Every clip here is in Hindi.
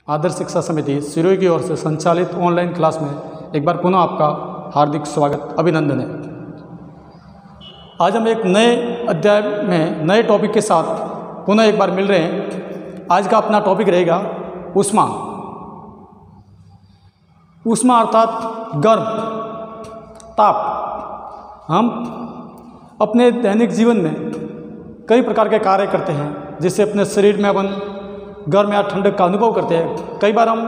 आदर्श शिक्षा समिति सिरोही की ओर से संचालित ऑनलाइन क्लास में एक बार पुनः आपका हार्दिक स्वागत अभिनंदन है। आज हम एक नए अध्याय में नए टॉपिक के साथ पुनः एक बार मिल रहे हैं। आज का अपना टॉपिक रहेगा ऊष्मा। ऊष्मा अर्थात गर्म, ताप। हम अपने दैनिक जीवन में कई प्रकार के कार्य करते हैं जिससे अपने शरीर में अपन गर्म या ठंडक का अनुभव करते हैं। कई बार हम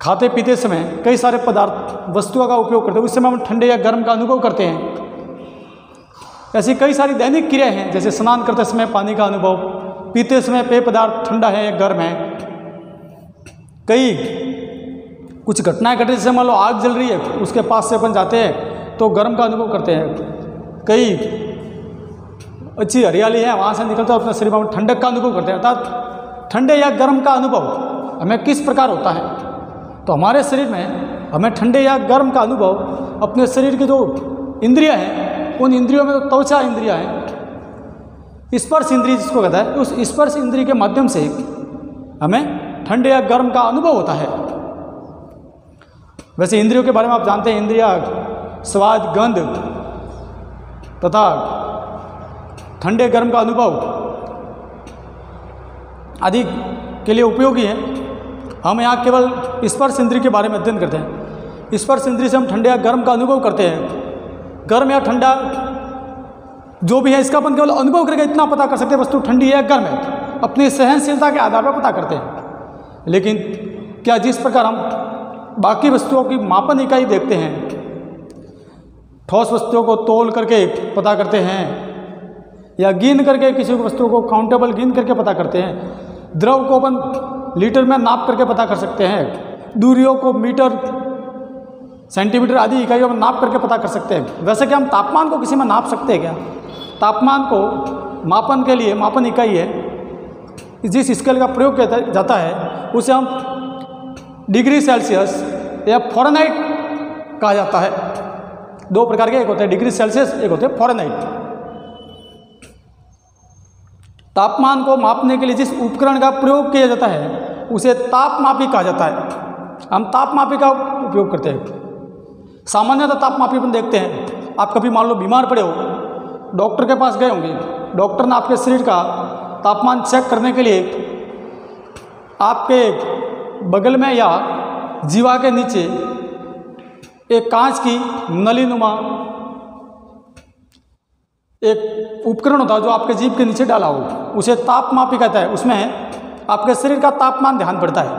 खाते पीते समय कई सारे पदार्थ वस्तुओं का उपयोग करते हैं, उस समय हम ठंडे या गर्म का अनुभव करते हैं। ऐसी कई सारी दैनिक क्रियाएं हैं, जैसे स्नान करते समय पानी का अनुभव, पीते समय पेय पदार्थ ठंडा है या गर्म है। कई कुछ घटनाएं घटे, जैसे मान लो आग जल रही है, उसके पास से अपन जाते हैं तो गर्म का अनुभव करते हैं। कई अच्छी हरियाली है, वहाँ से निकलते हैं अपने शरीर में ठंडक का अनुभव करते हैं। अर्थात ठंडे या गर्म का अनुभव हमें किस प्रकार होता है, तो हमारे शरीर में हमें ठंडे या गर्म का अनुभव अपने शरीर की जो इंद्रियां हैं, उन इंद्रियों में तो त्वचा इंद्रियां हैं, स्पर्श इंद्रिय जिसको कहता है, उस स्पर्श इंद्रिय के माध्यम से हमें ठंडे या गर्म का अनुभव होता है। वैसे इंद्रियों के बारे में आप जानते हैं, इंद्रियां स्वाद, गंध तथा ठंडे गर्म का अनुभव आदि के लिए उपयोगी है। हम यहाँ केवल स्पर्श इंद्रिय के बारे में अध्ययन करते हैं। स्पर्श इंद्रिय से हम ठंडे या गर्म का अनुभव करते हैं। गर्म या ठंडा जो भी है इसका अपन केवल अनुभव करके इतना पता कर सकते हैं वस्तु ठंडी है या गर्म है, अपनी सहनशीलता के आधार पर पता करते हैं। लेकिन क्या जिस प्रकार हम बाकी वस्तुओं की मापन इकाई देखते हैं, ठोस वस्तुओं को तोल करके पता करते हैं या गिन करके किसी वस्तु को काउंटेबल गिन करके पता करते हैं, द्रव को अपन लीटर में नाप करके पता कर सकते हैं, दूरियों को मीटर, सेंटीमीटर आदि इकाइयों में नाप करके पता कर सकते हैं। वैसे कि हम तापमान को किसी में नाप सकते हैं क्या? तापमान को मापन के लिए मापन इकाई है, जिस स्केल का प्रयोग किया जाता है उसे हम डिग्री सेल्सियस या फ़ारेनहाइट कहा जाता है। दो प्रकार के, एक होते हैं डिग्री सेल्सियस, एक होते हैं फ़ारेनहाइट। तापमान को मापने के लिए जिस उपकरण का प्रयोग किया जाता है उसे तापमापी कहा जाता है। हम तापमापी का उपयोग करते हैं। सामान्यतः तापमापी अपन देखते हैं, आप कभी मान लो बीमार पड़े हो, डॉक्टर के पास गए होंगे, डॉक्टर ने आपके शरीर का तापमान चेक करने के लिए आपके बगल में या जीवा के नीचे एक कांच की नलीनुमा एक उपकरण होता है जो आपके जीभ के नीचे डाला हो, उसे तापमापी कहता है। उसमें आपके शरीर का तापमान ध्यान पड़ता है।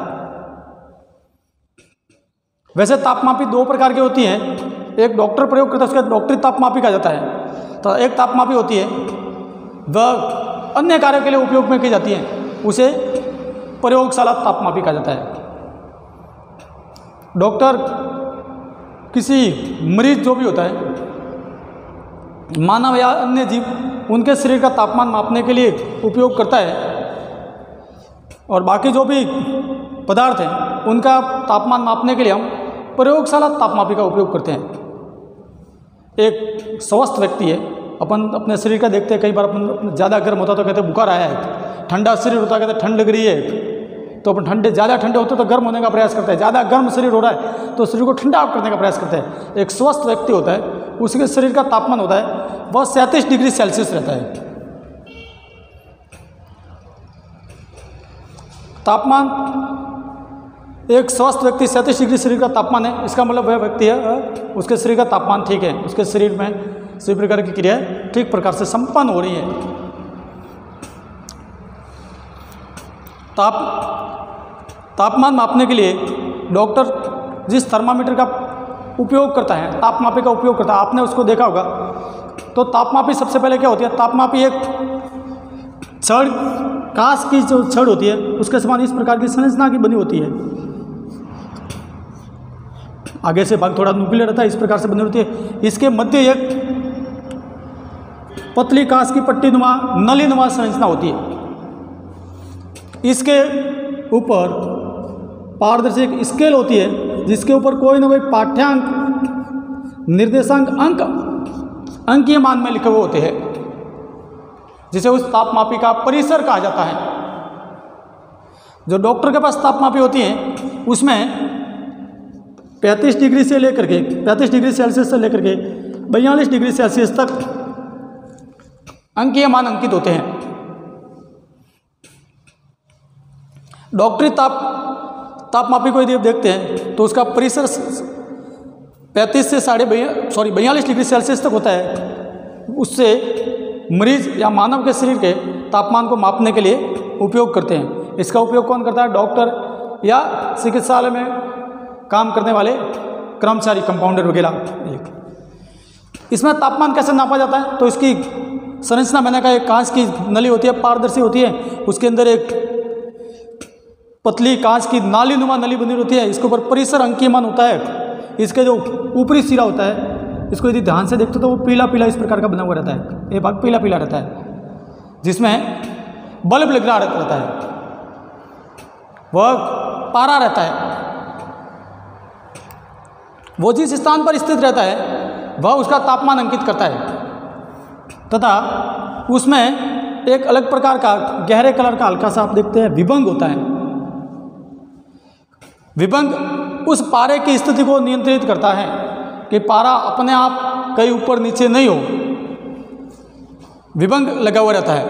वैसे तापमापी दो प्रकार की होती हैं, एक डॉक्टर प्रयोग करता है, उसका डॉक्टरी तापमापी कहा जाता है। तो एक तापमापी होती है वह अन्य कार्यों के लिए उपयोग में की जाती है, उसे प्रयोगशाला तापमापी कहा जाता है। डॉक्टर किसी मरीज जो भी होता है, मानव या अन्य जीव, उनके शरीर का तापमान मापने के लिए उपयोग करता है, और बाकी जो भी पदार्थ हैं उनका तापमान मापने के लिए हम प्रयोगशाला तापमापी का उपयोग करते हैं। एक स्वस्थ व्यक्ति है, अपन अपने शरीर का देखते हैं, कई बार अपन ज़्यादा गर्म होता तो कहते हैं बुखार आया है, ठंडा शरीर होता कहते हैं ठंड लग रही है, तो अपन ज़्यादा ठंडे होते तो गर्म होने का प्रयास करते हैं, ज़्यादा गर्म शरीर हो रहा है तो शरीर को ठंडा करने का प्रयास करते हैं। एक स्वस्थ व्यक्ति होता है, उसके शरीर का तापमान होता है वह 37 डिग्री सेल्सियस रहता है। तापमान एक स्वस्थ व्यक्ति 37 डिग्री शरीर का तापमान है, इसका मतलब वह व्यक्ति है उसके शरीर का तापमान ठीक है, उसके शरीर में सभी प्रकार की क्रियाएं ठीक प्रकार से संपन्न हो रही है। तापमान मापने के लिए डॉक्टर जिस थर्मामीटर का उपयोग करता है, तापमापी का उपयोग करता है, आपने उसको देखा होगा। तो तापमापी सबसे पहले क्या होती है, तापमापी एक छड़, कांच की जो छड़ होती है उसके समान इस प्रकार की संरचना की बनी होती है, आगे से भाग थोड़ा नुकीला रहता है, इस प्रकार से बनी होती है। इसके मध्य एक पतली कांच की पट्टीनुमा नलीनुमा संरचना होती है। इसके ऊपर पारदर्शी एक स्केल होती है जिसके ऊपर कोई ना कोई पाठ्यांक, निर्देशांक, अंकीय मान में लिखे हुए होते हैं, जिसे उस तापमापी का परिसर कहा जाता है। जो डॉक्टर के पास तापमापी होती हैं उसमें 35 डिग्री से लेकर के 35 डिग्री सेल्सियस से लेकर के 42 डिग्री सेल्सियस तक अंकीय मान अंकित होते हैं। डॉक्टरी तापमापी को यदि आप देखते हैं तो उसका परिसर 35 से 42 डिग्री सेल्सियस तक होता है। उससे मरीज या मानव के शरीर के तापमान को मापने के लिए उपयोग करते हैं। इसका उपयोग कौन करता है? डॉक्टर या चिकित्सालय में काम करने वाले कर्मचारी, कंपाउंडर वगैरह। इसमें तापमान कैसे नापा जाता है? तो इसकी संरचना मैंने कहा, एक कांच की नली होती है, पारदर्शी होती है, उसके अंदर एक पतली कांच की नाली नुमा नली बनी होती है। इसके ऊपर परिसर अंकीय मान होता है। इसके जो ऊपरी सिरा होता है, इसको यदि ध्यान से देखते तो वो पीला पीला इस प्रकार का बना हुआ रहता है। ये भाग पीला पीला रहता है जिसमें बल्ब लग रहा रहता है, वह पारा रहता है। वो जिस स्थान पर स्थित रहता है वह उसका तापमान अंकित करता है, तथा उसमें एक अलग प्रकार का गहरे कलर का हल्का सा आप देखते हैं विभंग होता है। विभंग उस पारे की स्थिति को नियंत्रित करता है कि पारा अपने आप कहीं ऊपर नीचे नहीं हो, विभंग लगा हुआ रहता है।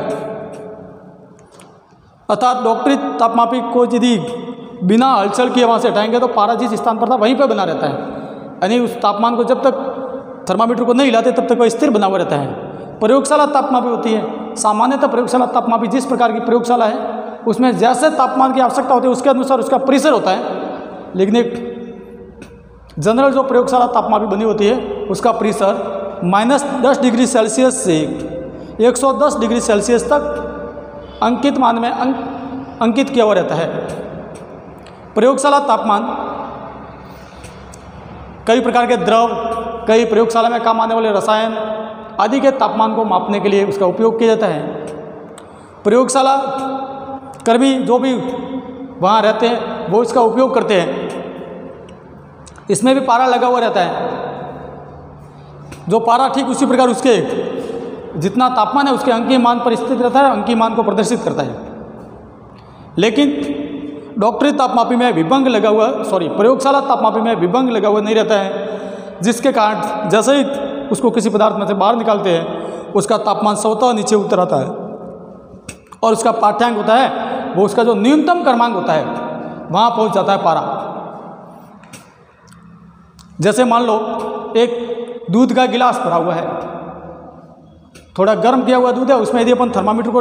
अर्थात डॉक्टरी तापमापी को यदि बिना हलचल किए वहाँ से हटाएंगे तो पारा जिस स्थान पर था वहीं पर बना रहता है। यानी उस तापमान को जब तक थर्मामीटर को नहीं हिलाते तब तक वह स्थिर बना हुआ रहता है। प्रयोगशाला तापमापी होती है। सामान्यतः प्रयोगशाला तापमापी जिस प्रकार की प्रयोगशाला है उसमें जैसे तापमान की आवश्यकता होती है उसके अनुसार उसका परिसर होता है। लेकिन एक जनरल जो प्रयोगशाला तापमापी बनी होती है उसका परिसर -10 डिग्री सेल्सियस से 110 डिग्री सेल्सियस तक अंकित मान में अंकित किया हुआ रहता है। प्रयोगशाला तापमान कई प्रकार के द्रव, कई प्रयोगशाला में काम आने वाले रसायन आदि के तापमान को मापने के लिए उसका उपयोग किया जाता है। प्रयोगशाला कर्मी जो भी वहाँ रहते हैं वो इसका उपयोग करते हैं। इसमें भी पारा लगा हुआ रहता है। जो पारा ठीक उसी प्रकार उसके जितना तापमान है उसके अंकीय मान पर स्थित रहता है, अंकीय मान को प्रदर्शित करता है। लेकिन डॉक्टरी तापमापी में विभंग लगा हुआ प्रयोगशाला तापमापी में विभंग लगा हुआ नहीं रहता है, जिसके कारण जैसे ही उसको किसी पदार्थ में से बाहर निकालते हैं उसका तापमान स्वतः नीचे उतर आता है और उसका पाठ्यांक होता है वो उसका जो न्यूनतम क्रमांक होता है वहाँ पहुँच जाता है पारा। जैसे मान लो एक दूध का गिलास भरा हुआ है, थोड़ा गर्म किया हुआ दूध है, उसमें यदि अपन थर्मामीटर को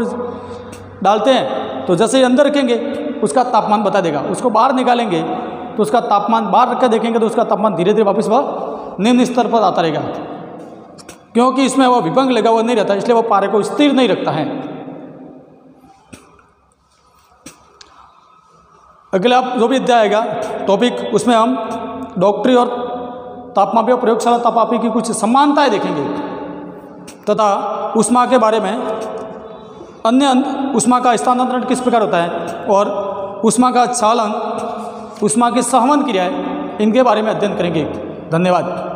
डालते हैं तो जैसे ही अंदर रखेंगे उसका तापमान बता देगा। उसको बाहर निकालेंगे तो उसका तापमान बाहर रख कर देखेंगे तो उसका तापमान धीरे धीरे वापस वह निम्न स्तर पर आता रहेगा, क्योंकि इसमें वह विभंग लगा हुआ नहीं रहता, इसलिए वह पारे को स्थिर नहीं रखता है। अगला जो भी अध्याय आएगा टॉपिक, उसमें हम डॉक्टरी और तापमापी और प्रयोगशाला तापमापी की कुछ समानताएं देखेंगे तथा ऊष्मा के बारे में, अन्य ऊष्मा का स्थानांतरण किस प्रकार होता है और ऊष्मा का चालन, ऊष्मा की सहवन क्रियाएं, इनके बारे में अध्ययन करेंगे। धन्यवाद।